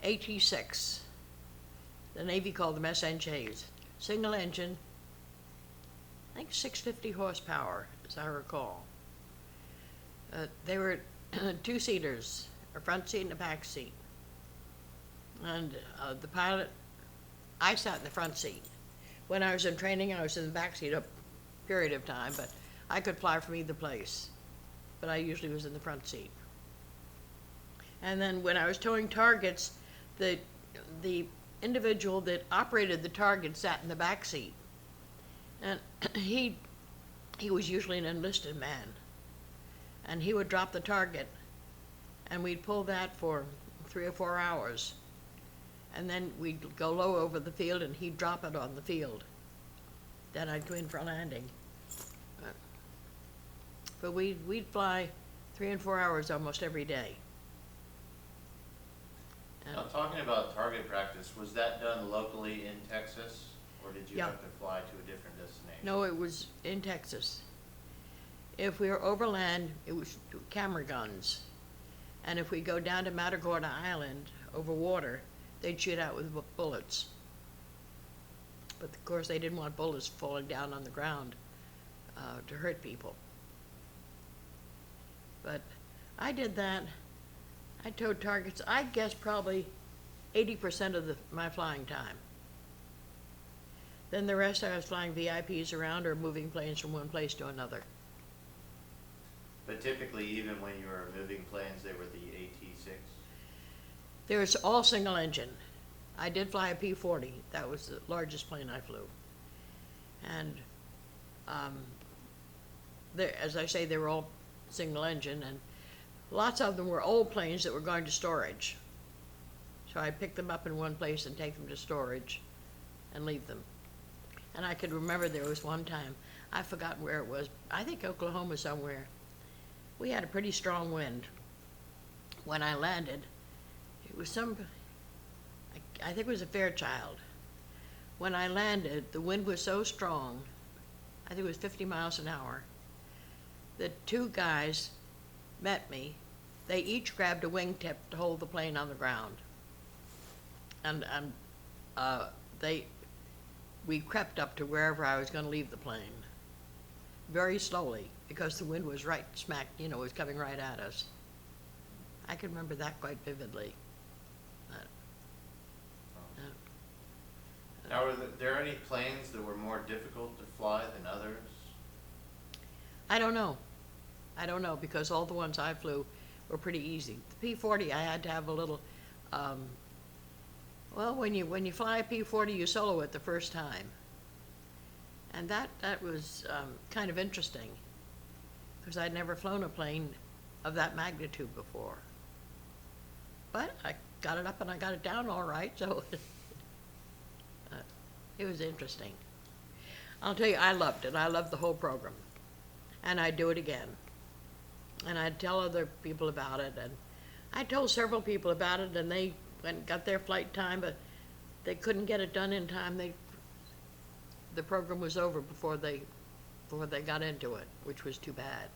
AT-6. The Navy called them SNJs. Single engine, I think 650 horsepower, as I recall. They were two-seaters, a front seat and a back seat. And the pilot, I sat in the front seat. When I was in training, I was in the back seat a period of time, but I could fly from either place. But I usually was in the front seat. And then when I was towing targets, the individual that operated the target sat in the back seat. And he was usually an enlisted man. And he would drop the target, and we'd pull that for 3 or 4 hours. And then we'd go low over the field, and he'd drop it on the field. Then I'd go in for landing. But we'd fly 3 and 4 hours almost every day. Now, talking about target practice, was that done locally in Texas, or did you Yeah. have to fly to a different destination? No, it was in Texas. If we were overland, it was camera guns. And if we go down to Matagorda Island over water, they'd shoot out with bullets. But of course, they didn't want bullets falling down on the ground to hurt people. But I did that. I towed targets, I guess probably 80% of my flying time. Then the rest I was flying VIPs around or moving planes from one place to another. But typically, even when you were moving planes, they were the AT-6? They were all single engine. I did fly a P-40. That was the largest plane I flew. And as I say, they were all single engine, and lots of them were old planes that were going to storage. So I picked them up in one place and take them to storage and leave them. And I could remember there was one time, I've forgotten where it was, I think Oklahoma somewhere. We had a pretty strong wind. When I landed, it was I think it was a Fairchild. When I landed, the wind was so strong, I think it was 50 miles an hour, that 2 guys met me. They each grabbed a wingtip to hold the plane on the ground. And we crept up to wherever I was going to leave the plane, very slowly, because the wind was right smack, it was coming right at us. I can remember that quite vividly. Now, were there any planes that were more difficult to fly than others? I don't know, because all the ones I flew were pretty easy. The P-40, I had to have a little, well, when you fly a P-40, you solo it the first time. And that was kind of interesting, because I'd never flown a plane of that magnitude before. But I got it up and I got it down all right, so it was interesting. I'll tell you, I loved it. I loved the whole program. And I'd do it again. And I'd tell other people about it, and I told several people about it, and they went and got their flight time, but they couldn't get it done in time. The program was over before they got into it, which was too bad.